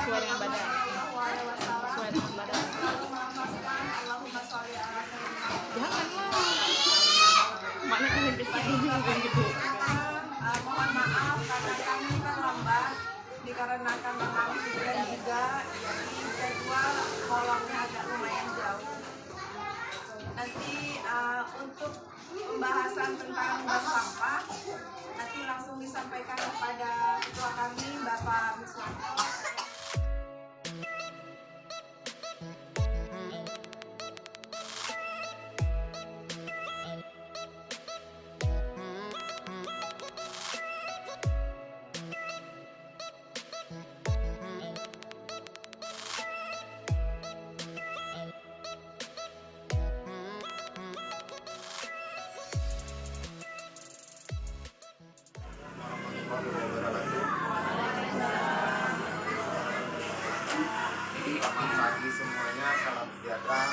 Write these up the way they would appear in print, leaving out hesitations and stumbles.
sesuai dengan badan. Sesuai dengan badan. Janganlah. Maknya kan bukan gitu. Mohon maaf karena kami kan lambat dikarenakan memang hujan juga, jadi jadwal kolomnya agak lumayan jauh. Nanti untuk pembahasan tentang bank sampah nanti langsung disampaikan kepada ketua kami Bapak Miswanto. Selamat pagi semuanya, salam sejahtera.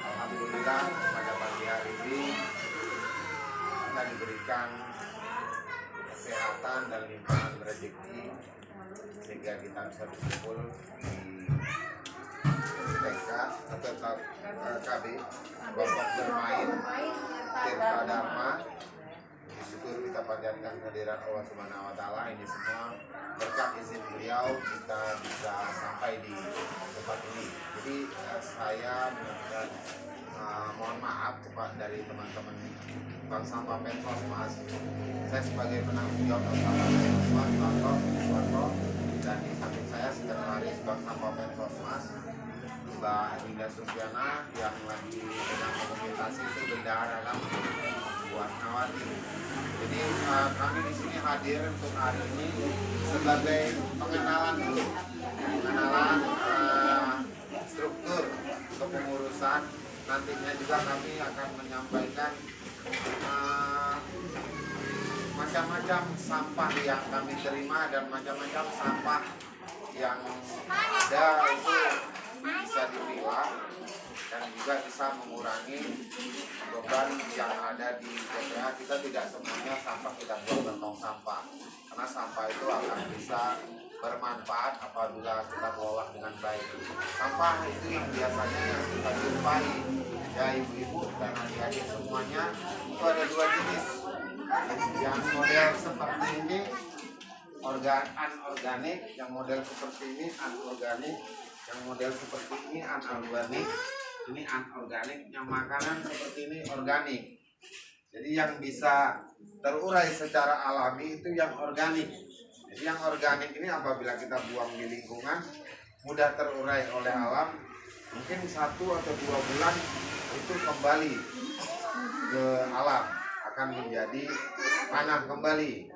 Alhamdulillah pada pagi hari ini kita diberikan kesehatan dan limpahan rezeki sehingga kita bisa berkumpul di TK atau KB Bapak bermain Tirta Dharma. Syukur kita panjatkan kehadiran Allah Subhanahu wa taala, ini semua berkat izin beliau kita bisa sampai di tempat ini. Jadi saya benar-benar mohon maaf kepada dari teman-teman Bank Sampah Pensosmas. Saya sebagai penanggung jawab Bank Sampah Pensosmas, Bapak Miswanto, dan di samping saya sekretaris Bank Sampah Pensosmas Mbak Dinda Sufiana yang lagi sedang komunikasi itu bendahara kami buat Nawati. Jadi kami di sini hadir untuk hari ini sebagai pengenalan dulu, pengenalan struktur kepengurusan. Nantinya juga kami akan menyampaikan macam-macam sampah yang kami terima dan macam-macam sampah yang ada itu bisa dipilah dan juga bisa mengurangi beban yang ada di TPA. Kita tidak semuanya sampah kita buang ke tong sampah, karena sampah itu akan bisa bermanfaat apabila kita kelola dengan baik. Sampah itu yang biasanya yang kita jumpai ya ibu-ibu dan adik-adik semuanya itu ada dua jenis. Yang model seperti ini anorganik, yang model seperti ini anorganik, yang model seperti ini anorganik. Ini anorganik, yang makanan seperti ini organik. Jadi yang bisa terurai secara alami itu yang organik. Jadi yang organik ini apabila kita buang di lingkungan mudah terurai oleh alam. Mungkin 1 atau 2 bulan itu kembali ke alam, akan menjadi tanah kembali.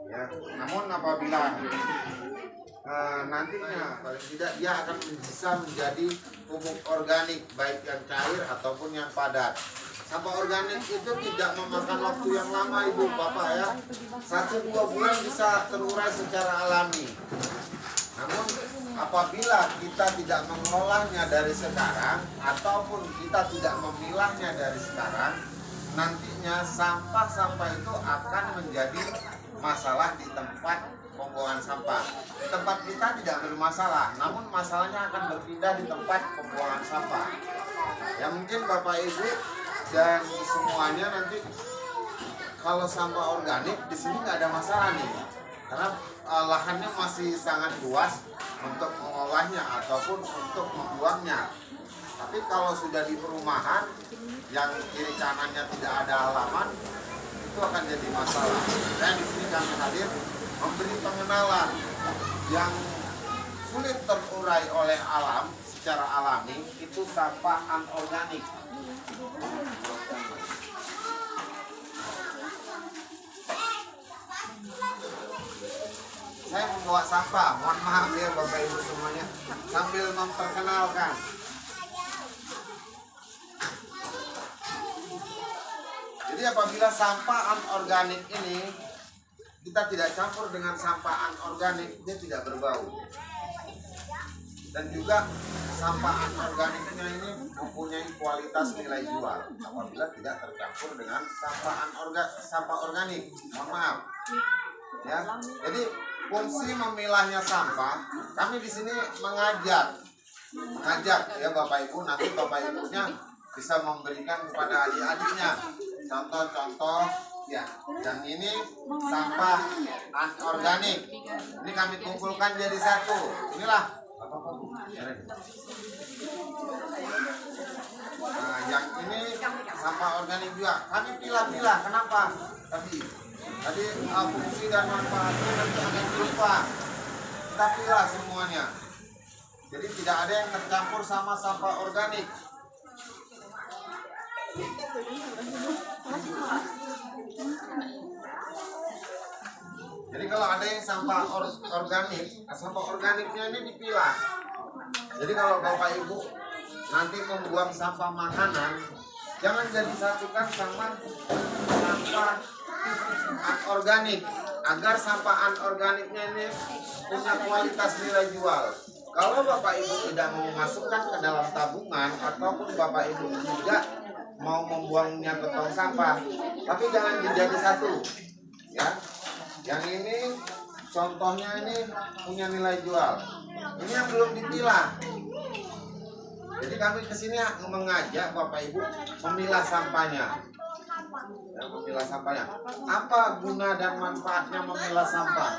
Ya, namun apabila nantinya paling tidak dia akan bisa menjadi pupuk organik baik yang cair ataupun yang padat. Sampah organik itu tidak memakan waktu yang lama ibu bapak ya, 1-2 bulan bisa terurai secara alami. Namun apabila kita tidak mengolahnya dari sekarang ataupun kita tidak memilahnya dari sekarang, nantinya sampah-sampah itu akan menjadi masalah di tempat pembuangan sampah. Di tempat kita tidak bermasalah, namun masalahnya akan berpindah di tempat pembuangan sampah. Ya mungkin Bapak Ibu dan semuanya nanti kalau sampah organik di sini nggak ada masalah nih, karena lahannya masih sangat luas untuk mengolahnya ataupun untuk membuangnya. Tapi kalau sudah di perumahan yang kiri kanannya tidak ada halaman, itu akan jadi masalah. Dan di sini kami hadir memberi pengenalan yang sulit terurai oleh alam secara alami, itu sampah anorganik. Saya membawa sampah, mohon maaf ya Bapak Ibu semuanya, sambil memperkenalkan. Jadi apabila sampah anorganik ini kita tidak campur dengan sampah anorganik, dia tidak berbau. Dan juga sampah anorganiknya ini mempunyai kualitas nilai jual apabila tidak tercampur dengan sampah organik. Mohon maaf. Ya, jadi fungsi memilahnya sampah, kami di sini mengajak ya Bapak Ibu, nanti Bapak Ibunya bisa memberikan kepada adik-adiknya contoh-contoh ya. Dan ini sampah anorganik, ini kami kumpulkan jadi satu. Inilah apa-apa Bu? Nah, yang ini sampah organik juga kami pilah-pilah. Kenapa? Tadi fungsi dan manfaatnya nanti akan berupa kita pilah semuanya. Jadi tidak ada yang tercampur sama sampah organik. Jadi kalau ada yang sampah organik, sampah organiknya ini dipilah. Jadi kalau Bapak Ibu nanti membuang sampah makanan, jangan jadi satukan sama sampah anorganik, agar sampah anorganiknya ini punya kualitas nilai jual. Kalau Bapak Ibu tidak mau masukkan ke dalam tabungan, ataupun Bapak Ibu juga mau membuangnya ke tong sampah, tapi jangan dijadi satu, ya. Yang ini contohnya ini punya nilai jual. Ini yang belum dipilah. Jadi kami kesini mengajak Bapak Ibu memilah sampahnya. Ya, memilah sampahnya. Apa guna dan manfaatnya memilah sampah?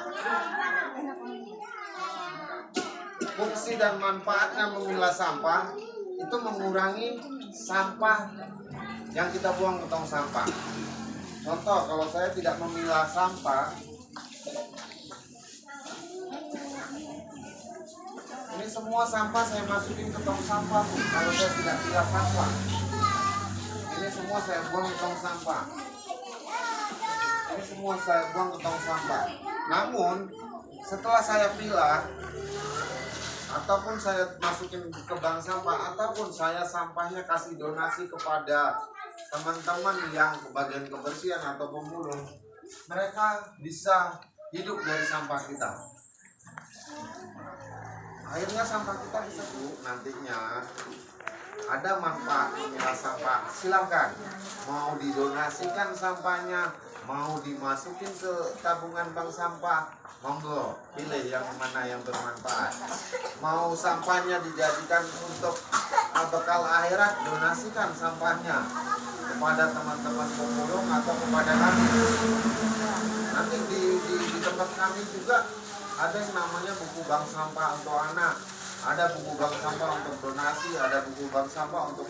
Fungsi dan manfaatnya memilah sampah itu mengurangi sampah yang kita buang ke tong sampah. Contoh, kalau saya tidak memilah sampah, ini semua sampah saya masukin ke tong sampah. Kalau saya tidak pilah sampah, ini semua saya buang ke tong sampah. Ini semua saya buang ke tong sampah. Namun setelah saya pilah, ataupun saya masukin ke bank sampah, ataupun saya sampahnya kasih donasi kepada teman-teman yang bagian kebersihan atau pemulung, mereka bisa hidup dari sampah kita. Akhirnya sampah kita bisa nantinya ada manfaat memilah sampah. Silakan, mau didonasikan sampahnya, mau dimasukin ke tabungan bank sampah, monggo, pilih yang mana yang bermanfaat. Mau sampahnya dijadikan untuk bekal akhirat, donasikan sampahnya kepada teman-teman pemulung atau kepada kami. Nanti di tempat kami juga ada yang namanya buku bank sampah untuk anak, ada buku bank sampah untuk donasi, ada buku bank sampah untuk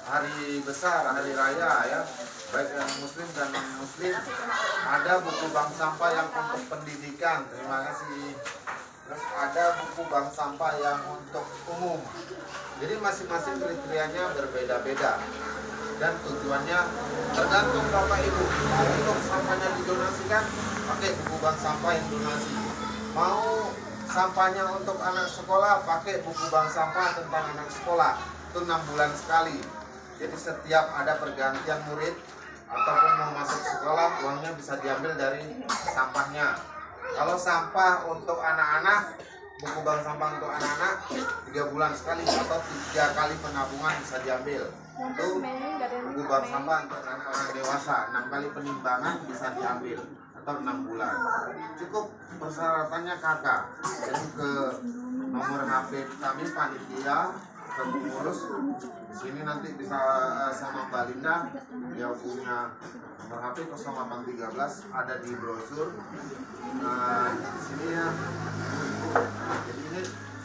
hari besar, hari raya ya, baik yang muslim dan non muslim. Ada buku bank sampah yang untuk pendidikan, terima kasih. Terus ada buku bank sampah yang untuk umum. Jadi masing-masing kriterianya berbeda-beda dan tujuannya tergantung Bapak Ibu. Mau untuk sampahnya didonasikan, pakai buku bank sampah yang donasi. Mau sampahnya untuk anak sekolah, pakai buku bank sampah tentang anak sekolah. Itu 6 bulan sekali. Jadi setiap ada pergantian murid ataupun mau masuk sekolah, uangnya bisa diambil dari sampahnya. Kalau sampah untuk anak-anak, buku bank sampah untuk anak-anak 3 bulan sekali atau 3 kali penabungan bisa diambil. Itu buku bank sampah untuk anak-anak dewasa, 6 kali penimbangan bisa diambil atau 6 bulan. Cukup persyaratannya kakak. Jadi ke nomor HP kami panitia, ke pengurus sini nanti bisa sama Mbak Linda, dia punya nomor HP 0813, ada di brosur. Di sini ya. Jadi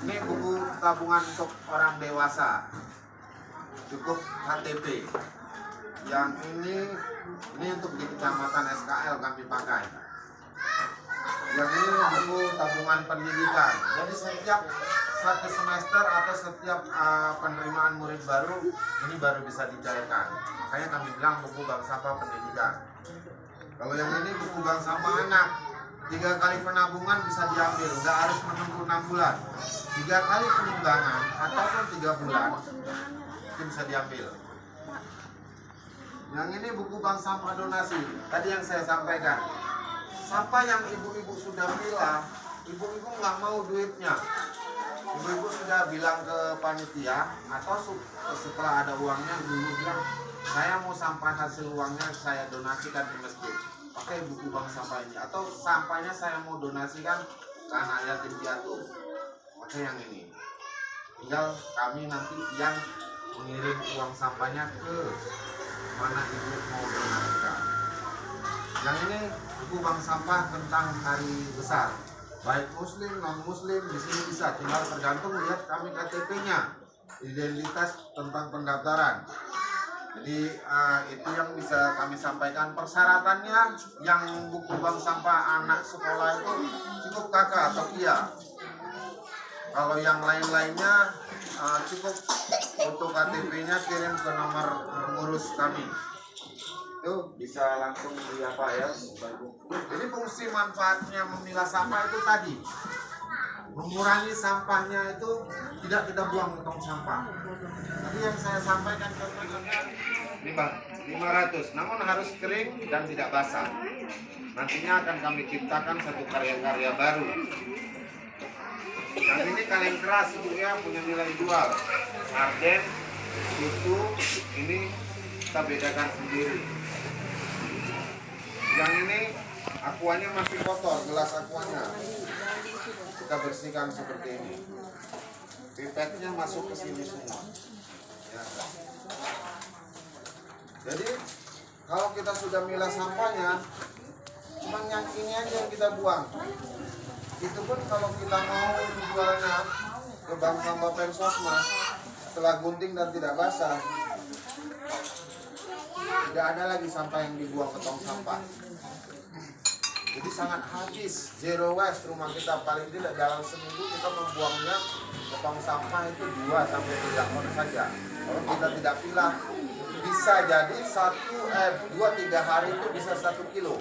ini buku tabungan untuk orang dewasa, cukup KTP. Yang ini untuk di kecamatan SKL kami pakai. Yang ini buku tabungan pendidikan. Jadi setiap 1 semester atau setiap penerimaan murid baru ini baru bisa dicairkan. Makanya kami bilang buku bank sampah pendidikan. Kalau yang ini buku bank sampah anak, 3 kali penabungan bisa diambil, nggak harus menunggu 6 bulan. 3 kali penimbangan ataupun 3 bulan itu bisa diambil. Yang ini buku bank sampah donasi. Tadi yang saya sampaikan, sampah yang ibu-ibu sudah pilah, ibu-ibu nggak mau duitnya. Ibu-ibu sudah bilang ke panitia atau setelah ada uangnya, ibu bilang saya mau sampah hasil uangnya saya donasikan di masjid. pakai buku bank sampah ini, atau sampahnya saya mau donasikan ke anak yatim piatu, pakai yang ini. Tinggal kami nanti yang mengirim uang sampahnya ke mana ibu mau donasikan. Yang ini buku bank sampah tentang hari besar, baik muslim non muslim di sini bisa, tinggal tergantung lihat kami KTP-nya, identitas tentang pendaftaran. Jadi itu yang bisa kami sampaikan. Persyaratannya yang buku bank sampah anak sekolah itu cukup kakak atau iya. Kalau yang lain-lainnya cukup foto KTP-nya kirim ke nomor pengurus kami. Itu bisa langsung di apa ya, Jadi fungsi manfaatnya memilah sampah itu tadi, mengurangi sampahnya itu tidak kita buang ke tong sampah. Tadi yang saya sampaikan contohnya 500, namun harus kering dan tidak basah. Nantinya akan kami ciptakan satu karya-karya baru. Yang ini kaleng keras itu ya, punya nilai jual. Sarden, susu, ini kita bedakan sendiri. Yang ini aquanya masih kotor, gelas aquanya kita bersihkan seperti ini. Pipetnya masuk ke sini semua. Ya. Jadi kalau kita sudah milah sampahnya, cuma yang ini aja yang kita buang. Itu pun kalau kita mau jualnya ke bank sampah Pensosmas setelah gunting dan tidak basah, tidak ada lagi sampah yang dibuang ke tong sampah. Jadi sangat habis, zero waste rumah kita. Paling tidak dalam seminggu kita membuangnya ke tong sampah itu 2 sampai 3 ton saja. Kalau kita tidak pilah, bisa jadi 2-3 hari itu bisa 1 kilo.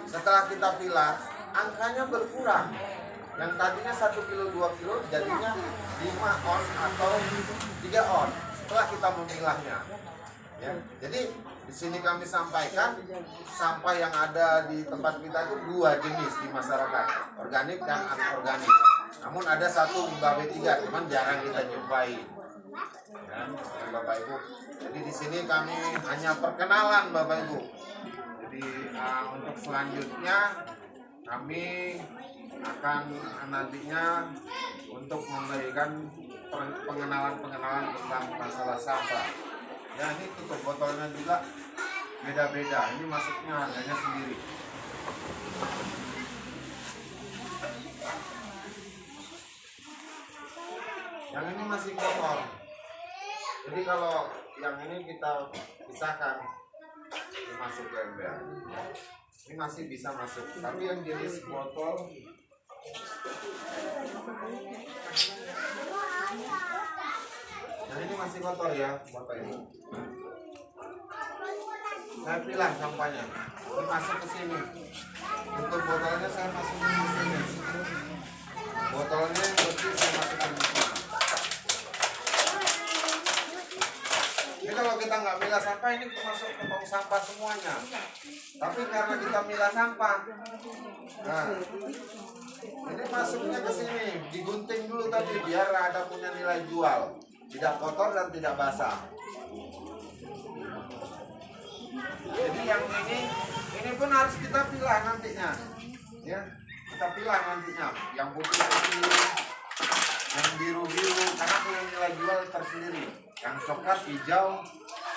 Setelah kita pilah, angkanya berkurang. Yang tadinya 1 kilo 2 kilo jadinya 5 on atau 3 on setelah kita memilahnya. Ya, jadi di sini kami sampaikan sampah yang ada di tempat kita itu 2 jenis di masyarakat, organik dan anorganik. Namun ada satu limbah B3, cuman jarang kita jumpai. Ya, Bapak Ibu. Jadi di sini kami hanya perkenalan Bapak Ibu. Jadi untuk selanjutnya kami akan nantinya untuk memberikan pengenalan tentang masalah sampah. Ya, ini tutup botolnya juga beda-beda. Ini masuknya harganya sendiri. Yang ini masih kotor. Jadi kalau yang ini kita pisahkan, masuk ke ember. Ini masih bisa masuk. Tapi yang jenis botol ini masih kotor ya, Bapak Ibu. Saya pilah sampahnya. Ini masuk ke sini. Untuk botolnya saya masukin ke sini. Botolnya yang bersih saya masukin ke sini. Ini kalau kita nggak milah sampah ini masuk ke tong sampah semuanya. Tapi karena kita milah sampah, nah ini masuknya ke sini, digunting dulu tadi biar ada punya nilai jual. Tidak kotor dan tidak basah. Jadi yang ini pun harus kita pilah nantinya. Ya, kita pilah nantinya. Yang putih-putih, yang biru-biru, karena punya nilai jual tersendiri. Yang coklat, hijau,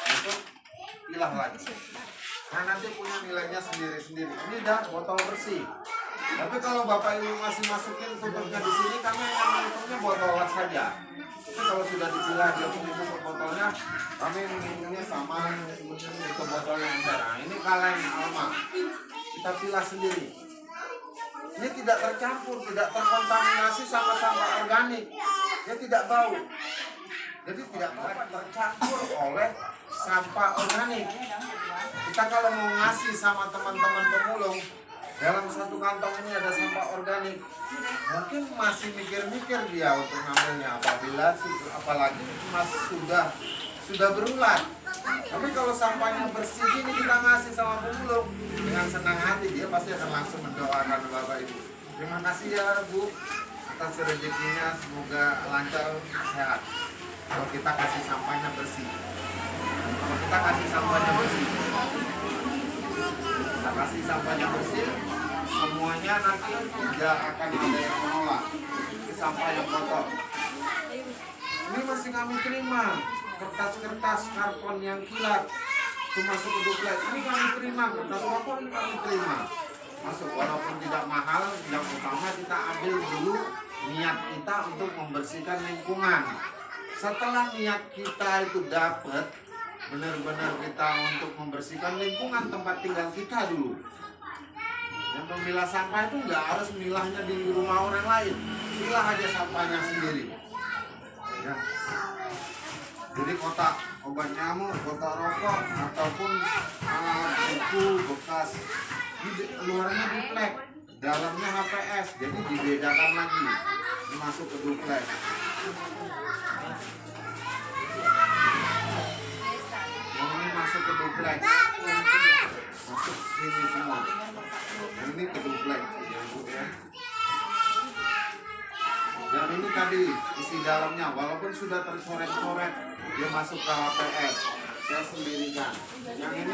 itu pilah lagi. Nah nanti punya nilainya sendiri-sendiri. Ini dah botol bersih. Tapi kalau Bapak Ibu masih masukin tutupnya di sini, kami akan menutupnya botol las saja. Tapi kalau sudah dipilah dia punya tutup botolnya, kami menghitungnya sama itu botolnya ember. Nah, ini kaleng alma. Kita pilah sendiri. Ini tidak tercampur, tidak terkontaminasi sama sampah organik. Dia tidak bau. Jadi tidak tercampur oleh sampah organik. Kita kalau mau ngasih sama teman-teman pemulung, dalam satu kantong ini ada sampah organik, mungkin masih mikir-mikir dia untuk ngambilnya, apalagi sudah berulat. Tapi kalau sampahnya bersih ini kita ngasih sama pemulung, dengan senang hati dia pasti akan langsung mendoakan Bapak Ibu. Terima kasih ya Bu atas rezekinya, semoga lancar sehat. Kalau kita kasih sampahnya bersih, kalau kita kasih sampahnya bersih. Kita kasih sampahnya bersih, semuanya nanti tidak akan ada yang menolak. Ini sampah yang kotor. Ini masih kami terima, kertas-kertas karton yang kilat itu masuk ke duplex. Ini kami terima, kertas kotor ini kami terima. Masuk, walaupun tidak mahal, yang utama kita ambil dulu niat kita untuk membersihkan lingkungan. Setelah niat kita itu dapat, benar-benar kita untuk membersihkan lingkungan tempat tinggal kita dulu. Yang memilah sampah itu nggak harus milahnya di rumah orang lain, milah aja sampahnya sendiri. Ya. Jadi kotak obat nyamuk, kotak rokok, ataupun buku bekas, di luarnya duplex, dalamnya HPS, jadi dibedakan lagi, ini masuk ke duplex. Yang ini masuk ke duplex, masuk sini semua. Yang ini ke duplex, ya. Yang ini tadi isi dalamnya, walaupun sudah tercoret-coret, dia masuk ke HPS. Saya sendirikan. Yang ini,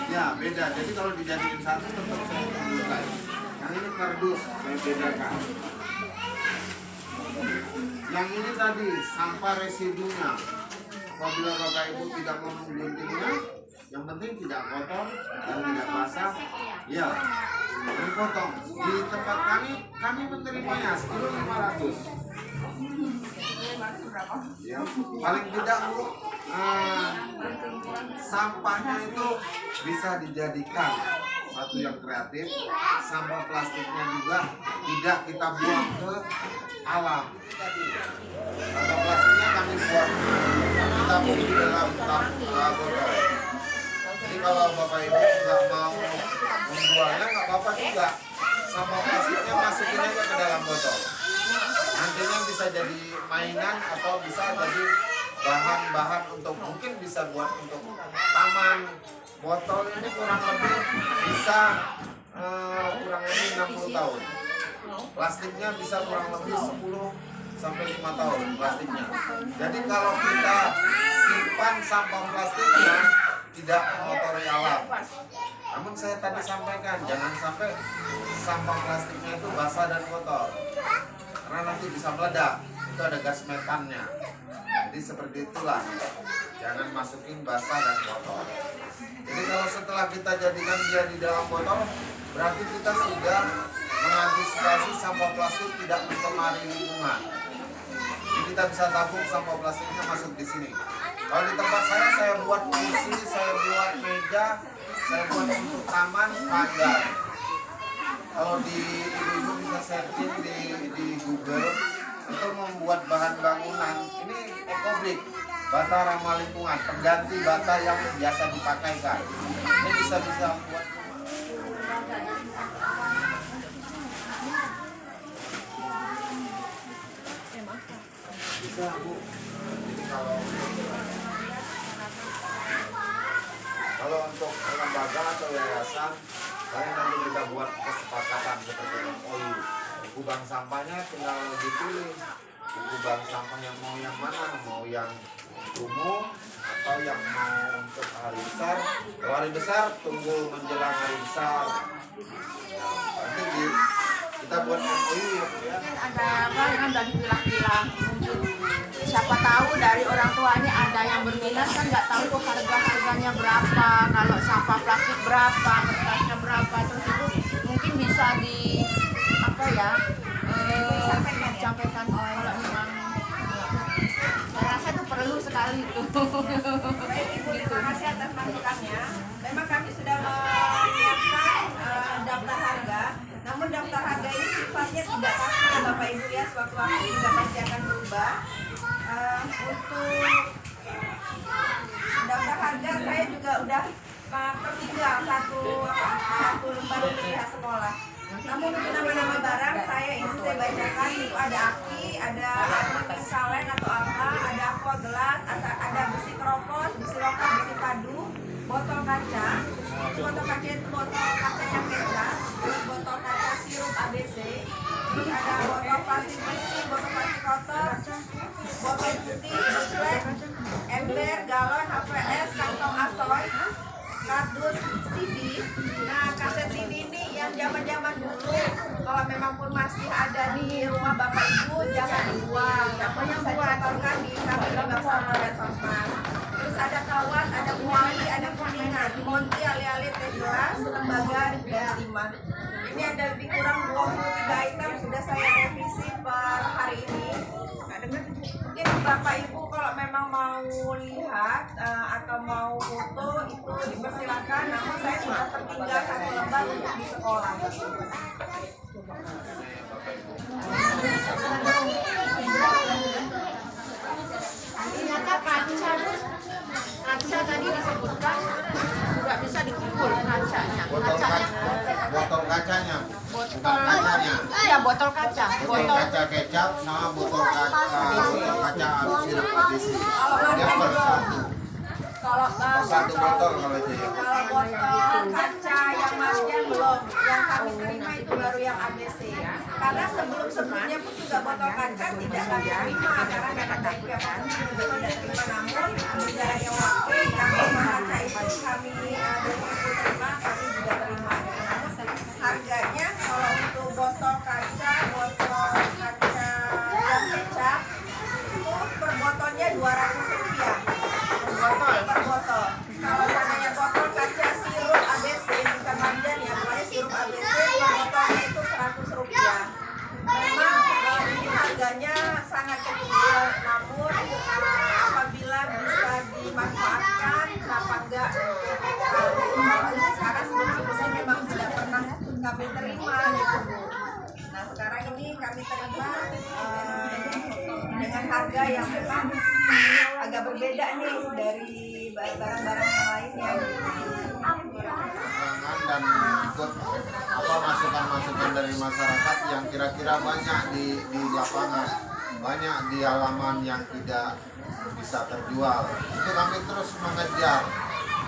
ya beda. Jadi kalau dijadiin satu tetap saya tunjukkan. Yang ini kardus, saya bedakan. Yang ini tadi sampah residunya. Apabila Bapak Ibu tidak mau mengguntingnya, yang penting tidak kotor dan tidak basah, ya dipotong. Di tempat kami menerimanya sekilo 500. Ya, paling tidak Bu, sampahnya itu bisa dijadikan satu yang kreatif. Sampah plastiknya juga tidak kita buang ke alam. Sampah plastiknya kami buang, kita buang di dalam botol. Jadi kalau Bapak Ibu nggak mau membuangnya nggak apa-apa juga. Sampah plastiknya masukin aja ke dalam botol. Nantinya bisa jadi mainan atau bisa jadi bahan-bahan untuk mungkin bisa buat untuk taman. Botol ini kurang lebih bisa kurang lebih 60 tahun. Plastiknya bisa kurang lebih 10 sampai 5 tahun plastiknya. Jadi kalau kita simpan sampah plastiknya tidak mengotori alam. Namun saya tadi sampaikan jangan sampai sampah plastiknya itu basah dan kotor. Karena nanti bisa meledak, itu ada gas metannya. Jadi seperti itulah, jangan masukin basah dan kotor. Jadi kalau setelah kita jadikan dia di dalam botol, berarti kita sudah mengantisipasi sampah plastik tidak mencemari lingkungan. Jadi kita bisa tabung sampah plastiknya masuk di sini. Kalau di tempat saya buat kursi, saya buat meja, saya buat untuk taman, pagar. Kalau di ibu-ibu bisa searching di Google untuk membuat bahan bangunan. Ini ekobrik, bata ramah lingkungan, pengganti bata yang biasa dipakaikan. Ini bisa buat bisa Bu. Jadi kalau untuk lembaga atau yayasan, kalian nanti kita buat kesepakatan seperti MOU. Buku bank sampahnya tinggal dipilih. Buku bank sampah yang mau yang mana, mau yang umum atau yang mau untuk hari besar. Kalau hari besar tunggu menjelang hari besar. Nanti kita buat MOU ya. Ada apa yang dari pilah-pilah, siapa tahu dari orang tuanya ada yang berminat, kan nggak tahu tuh harganya berapa, kalau sampah plastik berapa, kertasnya berapa, terus itu mungkin bisa di apa ya, sampaikan kalau memang saya rasa itu perlu sekali itu. Baik Ibu, terima kasih atas masukannya. Memang kami sudah menyiapkan daftar harga. Namun daftar harga ini sifatnya tidak pasti ya Bapak Ibu ya, sewaktu-waktu juga pasti akan berubah. Untuk daftar harga saya juga udah tertinggal satu lembar untuk pihak sekolah. Namun untuk nama-nama barang ingin saya bacakan, itu ada aki, ada salen atau apa, ada aqua gelas, ada besi keropos, besi lokal, besi padu, botol kaca. Botol kaca itu botol kacanya kecap, terus botol kaca sirup ABC, terus ada botol plastik bersih, botol plastik kotor, botol putih, flek, ember, galon, HVS, kantong asoy, kardus, CD. Nah, kaset CD ini yang zaman-zaman dulu, kalau memang pun masih ada di rumah Bapak Ibu, jangan dibuang. Namun yang saya contohkan di kami di Bank Sampah dan Sosmas. Terus ada kawan, ada kuali, ada kuningan, Monti, Ali-Ali, Teh Gelas, Lembaga, dan Lima. Ini ada lebih kurang 23 item sudah saya revisi per hari ini. Mungkin Bapak Ibu kalau memang mau lihat atau mau foto itu dipersilakan. Namun saya sudah tertinggal satu lembar untuk di sekolah. Ternyata kaca tadi disebutkan nggak bisa dikumpul kacanya. Botol kacanya, bukan kacanya. Iya, botol kaca. Botol kaca kecap sama botol kaca sirup adisi. Dia per satu. Kalau Satu botol kalau itu ya. Kalau botol kaca yang masnya belum, yang kami terima itu baru yang ABC. Karena sebelumnya pun juga botol kaca tidak kami terima karena memang dari pihak kami juga tidak terima. Namun jalannya waktu kami kaca itu kami terima, kami juga terima. Namun harganya kalau untuk botol kaca yang kecap itu per botolnya Rp200. Per botol. Kalau seandainya botol kaca sirup ABC bukan Marjan ya, pokoknya sirup ABC per botolnya itu Rp100. Memang ini harganya sangat kecil, namun apabila bisa dimanfaatkan, kenapa enggak? Karena sebelum-sebelumnya memang tidak pernah kami terima gitu Bu. Nah sekarang ini kami terima dengan harga yang memang agak berbeda nih dari barang-barang yang lainnya. Dan ikut masukan-masukan dari masyarakat yang kira-kira banyak di lapangan, banyak di halaman yang tidak bisa terjual. Itu kami terus mengejar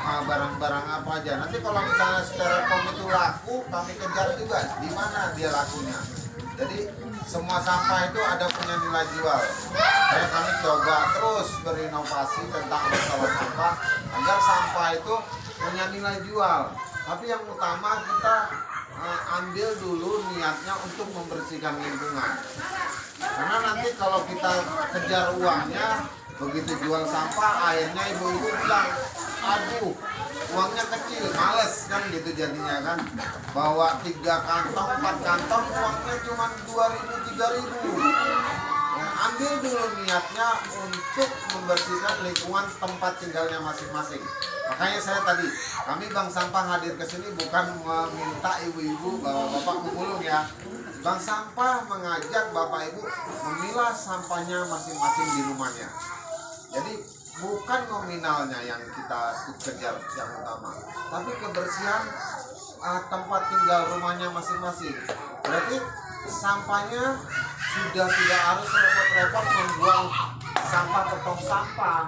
barang-barang apa aja. Nanti kalau misalnya styrofoam itu laku, kami kejar juga di mana dia lakunya. Jadi semua sampah itu ada punya nilai jual. Kayak kami coba terus berinovasi tentang masalah sampah agar sampah itu punya nilai jual. Tapi yang utama kita ambil dulu niatnya untuk membersihkan lingkungan. Karena nanti kalau kita kejar uangnya, begitu jual sampah, akhirnya ibu-ibu bilang, aduh, uangnya kecil, males kan gitu jadinya kan. Bawa 3 kantong, 4 kantong, uangnya cuma 2.000, 3.000. Ambil dulu niatnya untuk membersihkan lingkungan tempat tinggalnya masing-masing. Makanya saya tadi, kami Bank Sampah hadir ke sini bukan meminta ibu-ibu, bapak-bapak memulung ya. Bank Sampah mengajak bapak ibu memilah sampahnya masing-masing di rumahnya. Jadi bukan nominalnya yang kita kejar yang utama, tapi kebersihan tempat tinggal rumahnya masing-masing. Berarti sampahnya sudah tidak harus repot-repot membuang sampah ke tong sampah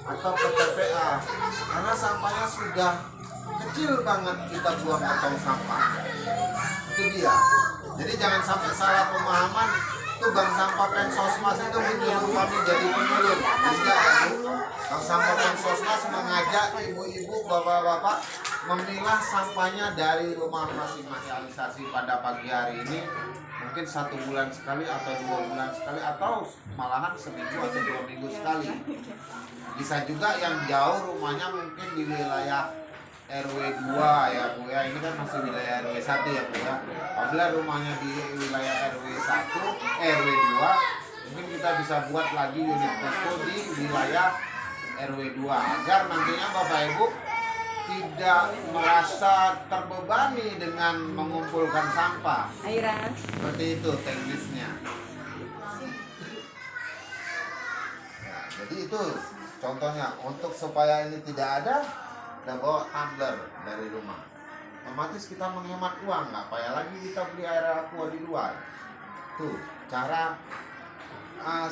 atau ke TPA, karena sampahnya sudah kecil banget kita buang ke tong sampah. Itu dia. Jadi jangan sampai salah pemahaman tuh Bank Sampah Pensosmas itu menyuruh kami jadi penyuluh. Tidak, Bank Sampah Pensosmas mengajak ibu-ibu, bapak-bapak memilah sampahnya dari rumah masing-masing pada pagi hari ini. Mungkin 1 bulan sekali atau 2 bulan sekali atau malahan seminggu atau 2 minggu sekali. Bisa juga yang jauh rumahnya mungkin di wilayah RW 2 ya Bu ya, ini kan masih wilayah RW 1 ya Bu ya. Apabila rumahnya di wilayah RW 1, RW 2, mungkin kita bisa buat lagi unit posko di wilayah RW 2 agar nantinya Bapak Ibu tidak merasa terbebani dengan mengumpulkan sampah. Seperti itu teknisnya. Jadi itu contohnya, untuk supaya ini tidak ada, kita bawa tumbler dari rumah. Otomatis kita menghemat uang, nggak payah lagi kita beli air aqua di luar. Tuh cara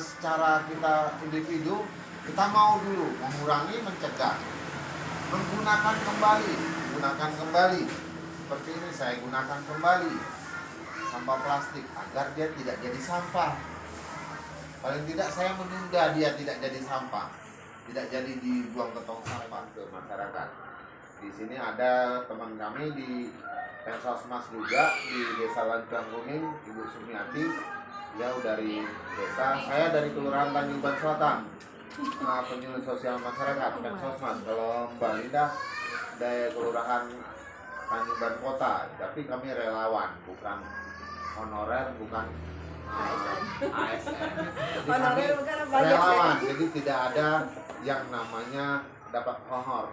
secara kita individu, kita mau dulu mengurangi, mencegah, menggunakan kembali. Seperti ini saya gunakan kembali sampah plastik agar dia tidak jadi sampah. Paling tidak saya menunda dia tidak jadi sampah, tidak jadi dibuang ke tong sampah ke masyarakat. Di sini ada teman kami di Pensosmas juga di Desa Lancuang Kuning, Ibu Sumiati. Beliau dari desa, saya dari Kelurahan Tanjung Ban Selatan, penyuluh sosial masyarakat Pensosmas. Kalau Mbak Linda dari Kelurahan Tanjung Ban Kota, tapi kami relawan, bukan honorer, bukan ASN. Jadi kami relawan, jadi tidak ada yang namanya dapat honor.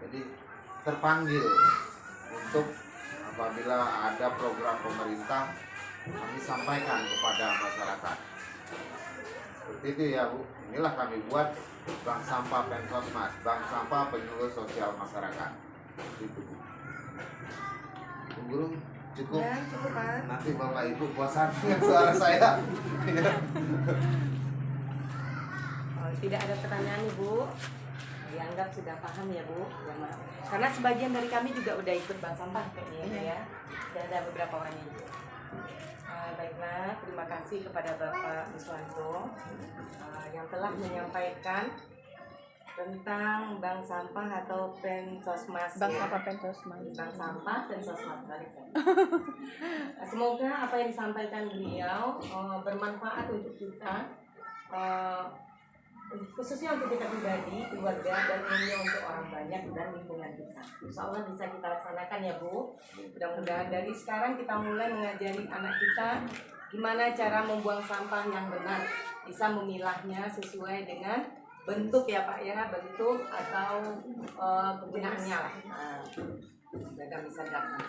Jadi terpanggil untuk apabila ada program pemerintah kami sampaikan kepada masyarakat. Seperti itu ya Bu. Inilah kami buat Bank Sampah Pensosmas, Bank Sampah Penyuluh Sosial Masyarakat. Itu Bu. Guru cukup. Ya, cukup Pak. Nanti Bapak Ibu bosan dengan suara saya. Oh, tidak ada pertanyaan Ibu. Dianggap sudah paham ya Bu. Ya, maaf. Karena sebagian dari kami juga udah ikut bank sampah kayaknya ya. Sudah ada beberapa orang yang ikut. Baiklah, terima kasih kepada Bapak Iswanto yang telah menyampaikan tentang bank sampah atau Pensosmas. Bank ya. Sampah Pensosmas. Bank sampah Pensosmas balik. Semoga apa yang disampaikan beliau bermanfaat untuk kita, khususnya untuk kita pribadi, keluarga, dan umumnya untuk orang banyak dan lingkungan kita. Insya Allah bisa kita laksanakan ya Bu. Mudah-mudahan dari sekarang kita mulai mengajari anak kita gimana cara membuang sampah yang benar, bisa memilahnya sesuai dengan bentuk ya Pak ya, bentuk atau kegunaannya lah. Mereka bisa datang.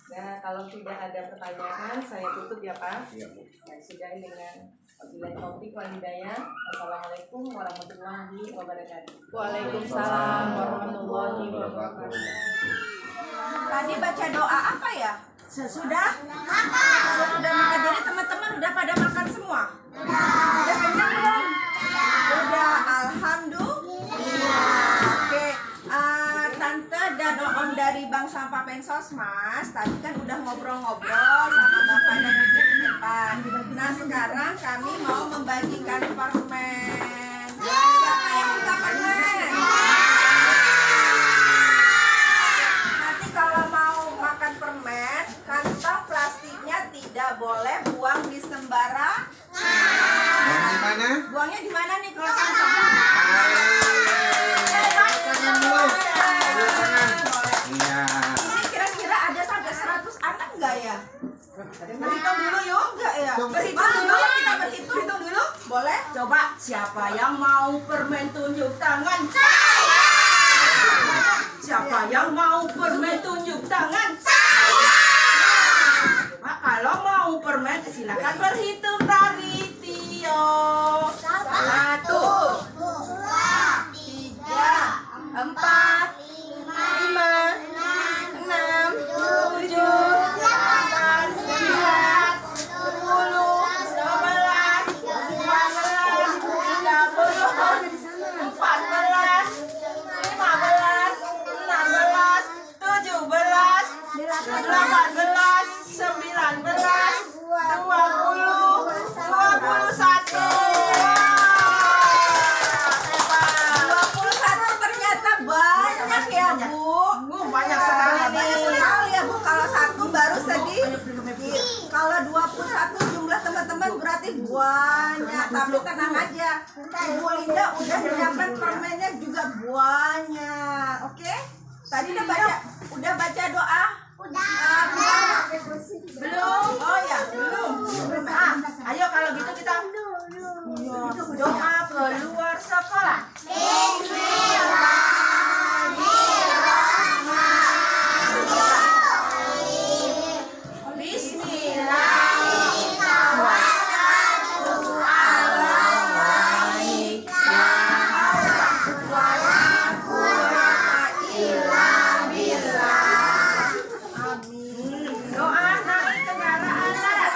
Nah, kalau tidak ada pertanyaan, saya tutup ya Pak. Iya Bu. Saya sudahi dengan wabillahi taufiq wal hidayah. Assalamualaikum warahmatullahi wabarakatuh. Waalaikumsalam warahmatullahi wabarakatuh. Tadi baca doa apa ya? Sesudah makan. Jadi teman-teman udah pada makan semua? Udah kenyang belum? Udah, alhamdulillah. Oke, Tante dan Om dari Bank Sampah Pensosmas tadi kan udah ngobrol-ngobrol sama Bapak dan Ibu di depan. Nah sekarang kami mau membagikan permen. Siapa yang suka permen? Nanti kalau mau makan permen, kantong plastiknya tidak boleh buang di sembarangan. Di mana? Buangnya di mana nih kalau kantong? Iya. Ini kira-kira ada sampai 100 anak enggak ya? Berhitung dulu yuk. Enggak ya? Berhitung dulu ya, kita berhitung dulu. Boleh? Coba siapa yang mau permen tunjuk tangan? Saya. Siapa yang mau permen tunjuk tangan? Saya. Nah, kalau mau permen silakan berhitung dari Tio. 1, 2, 3, 4, 5, 6, 7, 8, 9, 10, 11, 12, 13, 14, 15, 16, 17, 18, 19, 20, 21. Ternyata banyak ya Bu. Banyak sekali nih. Banyak sekali ya Bu. Kalau satu baru sedikit. Kalau 21 jumlah teman-teman berarti banyak. Tapi tenang aja, Ibu Linda udah menyiapkan permennya juga banyak. Oke? Tadi udah baca doa? Belum. Oh ya, belum. Ayo kalau gitu kita doa keluar sekolah. Doa naik kendaraan darat.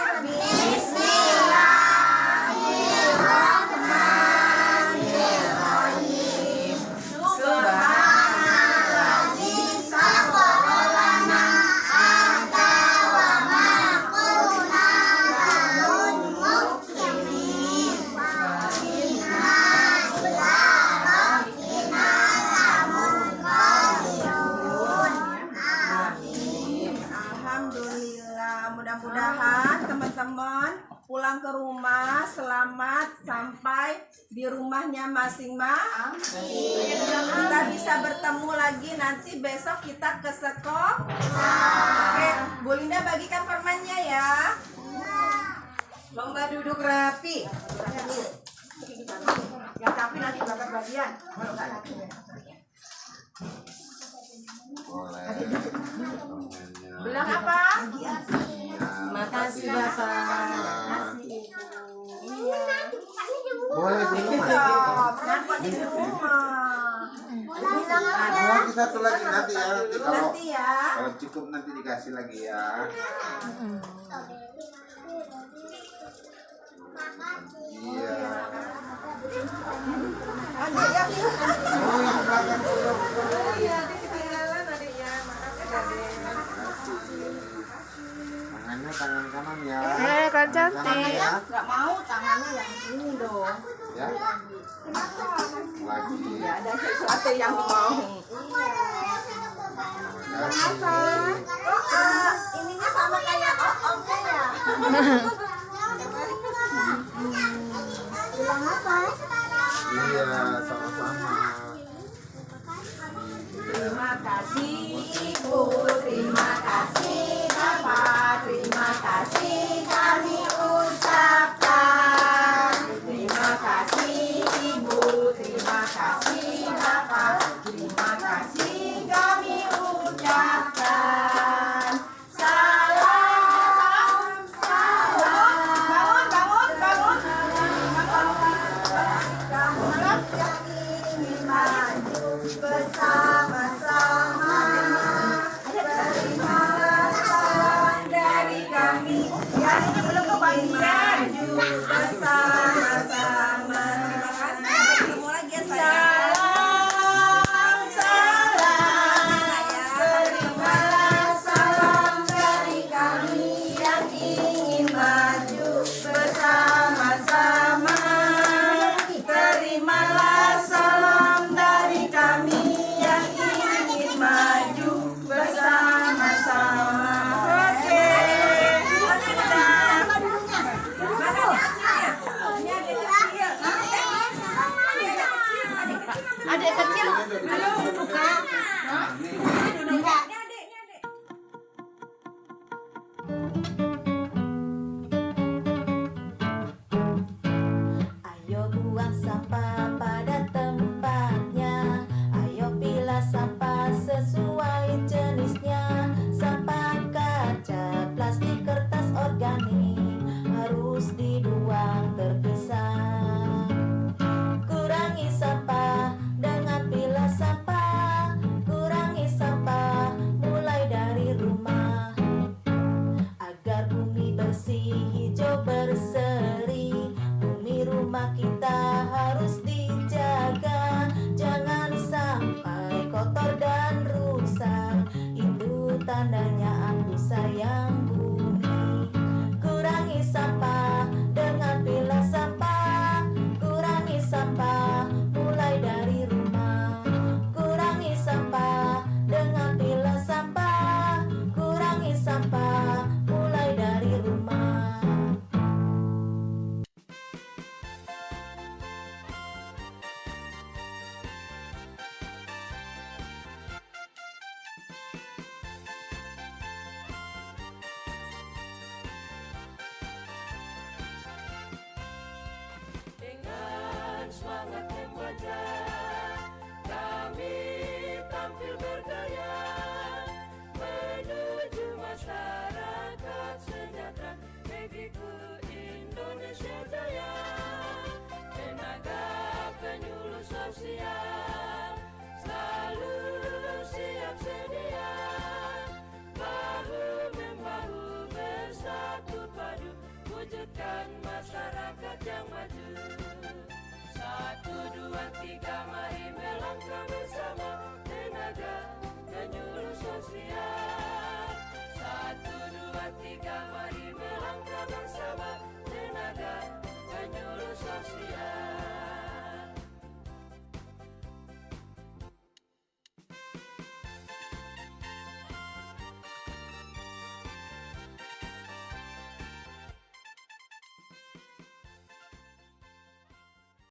mudah-mudahan teman-teman pulang ke rumah selamat sampai di rumahnya masing-masing. Kita bisa bertemu lagi nanti besok kita ke sekolah. Oke, Bu Linda bagikan permennya ya. Lomba duduk rapi. Yang rapi nanti dapat bagian. Kalau nggak rapi ya. Boleh. Bilang apa? Terima kasih Bapak. Boleh di rumah. Kenapa di rumah? Lagi satu lagi nanti ya. Nanti ya. Kalau cukup nanti dikasih lagi ya. Iya. Adik ya. Oh yang belakang. Iya, adik ketinggalan adik ya. Maaf ya adik. Tangannya tangan kanan ya. kan Tangan kanan cantik. ya. Nggak mau tangannya yang ini dong. Ya. Lagi. Ya ada sesuatu yang mau. Terima kasih. Ininya sama kayak om-omnya ya. Bilang apa? Iya, sama-sama. Terima kasih Ibu, terima kasih Bapak, terima kasih kami ucapkan. Terima kasih Ibu, terima kasih Bapak, terima kasih kami ucapkan. Salam, salam. Bangun, bangun, bangun. Salam yang ingin maju bersama-sama. Terimalah salam dari kami yang ingin maju bersama-sama. Terima kasih. Ketemu lagi ya sayang. Salam, salam. Terimalah salam dari kami yang ingin maju bersama-sama. Terimalah salam dari kami yang ingin maju bersama-sama. Oke. Adik kecil, ayo buka. Ayo buang sampah pada tempatnya. Ayo pilah sampah sesuai jenisnya. Sampah kaca, plastik, kertas, organik harus dibuang terpisah. Kurangi sampah dengan pilah sampah. Kurangi sampah mulai dari rumah. Agar bumi bersih, hijau berseri. Bumi rumah kita harus dijaga. Jangan sampai kotor dan rusak. Itu tandanya aku sayang bumi. Kurangi sampah dengan pilah sampah. Kurangi sampah mulai dari rumah. Kurangi sampah dengan pilah sampah. Kurangi sampah mulai dari rumah. Dengan semangat membaca, kami tampil berdaya menuju masyarakat sejahtera, negeriku Indonesia jaya. Tenaga penyuluh sosial selalu siap sedia, bahu-membahu bersatu padu, wujudkan masyarakat yang maju. 1, 2, 3, mari melangkah bersama. Tenaga penyuluh sosial